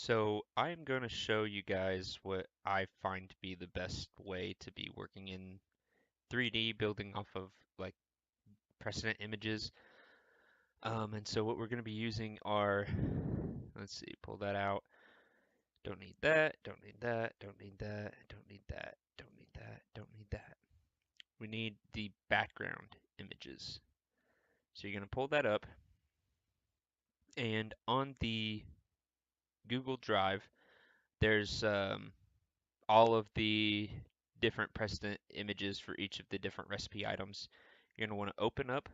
So I'm going to show you guys what I find to be the best way to be working in 3D, building off of like precedent images. And so what we're going to be using are, let's see, pull that out. Don't need that, don't need that, don't need that, don't need that, don't need that, don't need that. We need the background images. So you're going to pull that up, and on the Google Drive, there's all of the different precedent images for each of the different recipe items. You're going to want to open up.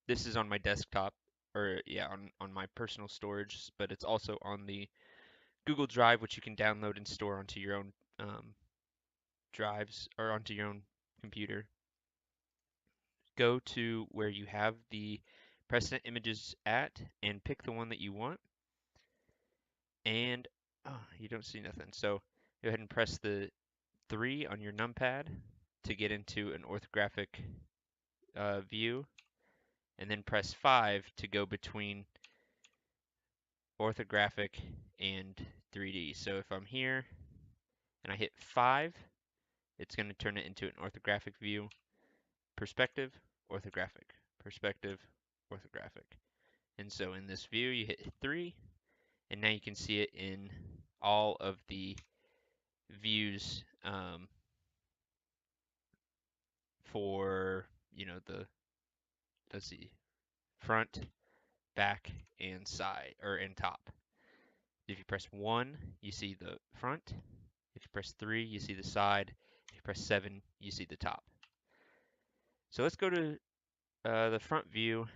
This is on my desktop, or yeah, on my personal storage, but it's also on the Google Drive, which you can download and store onto your own drives or onto your own computer. Go to where you have the precedent images at and pick the one that you want. And oh, you don't see nothing. So go ahead and press the 3 on your numpad to get into an orthographic view, and then press 5 to go between orthographic and 3D. So if I'm here and I hit 5, it's going to turn it into an orthographic view, perspective, orthographic, perspective, orthographic. And so in this view, you hit 3, and now you can see it in all of the views for, let's see, front, back, and side, or and top. If you press 1, you see the front. If you press 3, you see the side. If you press 7, you see the top. So let's go to the front view,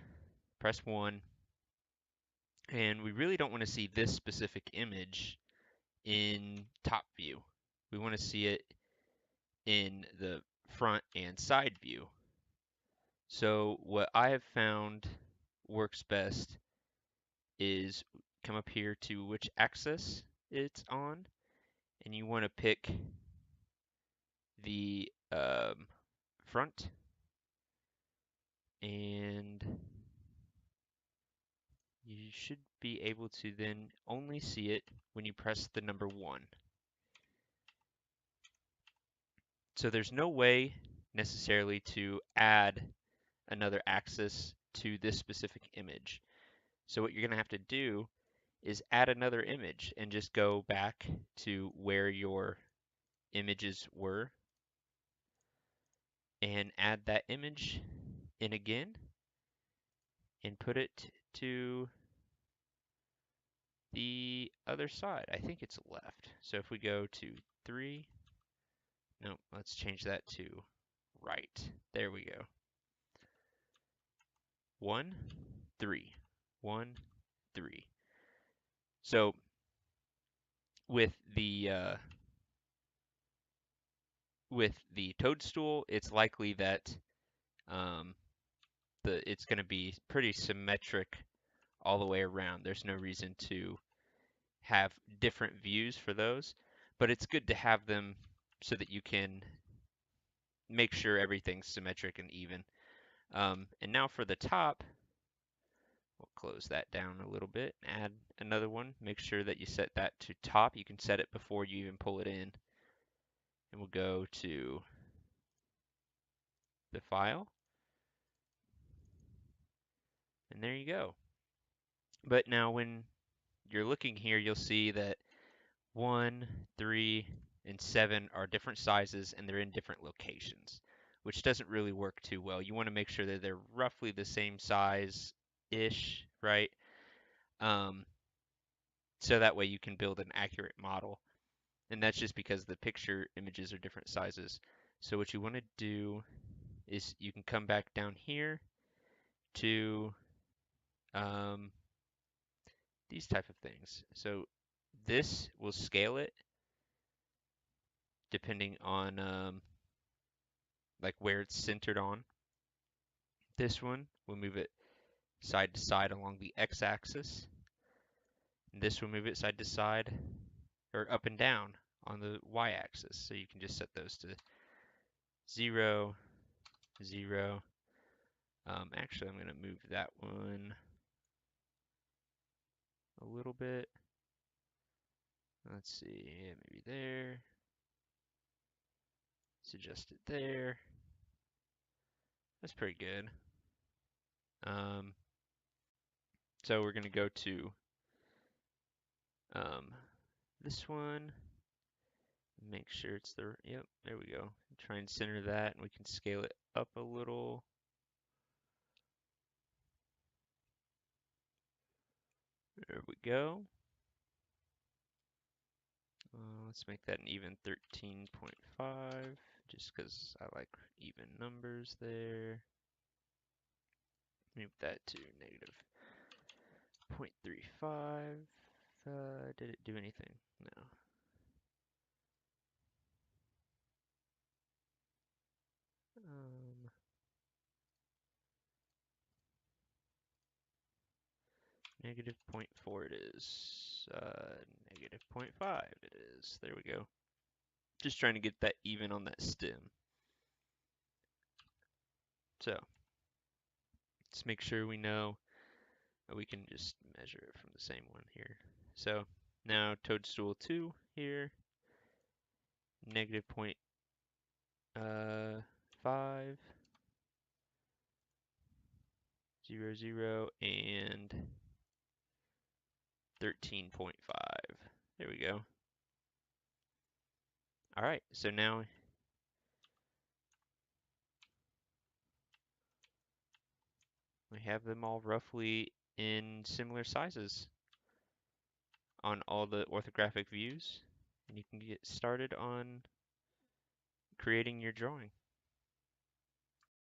press 1, and we really don't want to see this specific image in top view. We want to see it in the front and side view. So what I have found works best is come up here to which axis it's on, and you want to pick the front, and you should be able to then only see it when you press the number 1. So there's no way necessarily to add another axis to this specific image. So what you're going to have to do is add another image and just go back to where your images were and add that image in again and put it to the other side. I think it's left. So if we go to 3, no, let's change that to right. There we go. 1, 3, 1, 3. So with the toadstool, it's likely that um, it's going to be pretty symmetric all the way around. There's no reason to have different views for those, but it's good to have them so that you can make sure everything's symmetric and even. And now for the top, we'll close that down a little bit, add another one. Make sure that you set that to top. You can set it before you even pull it in. And we'll go to the file. And there you go. But now when you're looking here, you'll see that 1, 3, and 7 are different sizes and they're in different locations, which doesn't really work too well. You want to make sure that they're roughly the same size-ish, right? Um, so that way you can build an accurate model. And that's just because the picture images are different sizes. So what you want to do is you can come back down here to these type of things. So this will scale it depending on like where it's centered on. This one will move it side to side along the x-axis. And this will move it side to side or up and down on the y-axis. So you can just set those to 0, 0. Actually, I'm going to move that one a little bit. Let's see, yeah, maybe there. Suggest it there. That's pretty good. Um, so we're gonna go to this one. Make sure it's the, yep, there we go. Try and center that, and we can scale it up a little. There we go. Let's make that an even 13.5, just because I like even numbers there. Move that to negative 0.35. Did it do anything? No. Negative 0.4 it is. Negative 0.5 it is. There we go. Just trying to get that even on that stem. So let's make sure we know that we can just measure it from the same one here. So now toadstool 2 here, negative 0.5, 0, 0, and 13.5. There we go. All right, so now we have them all roughly in similar sizes on all the orthographic views, and you can get started on creating your drawing.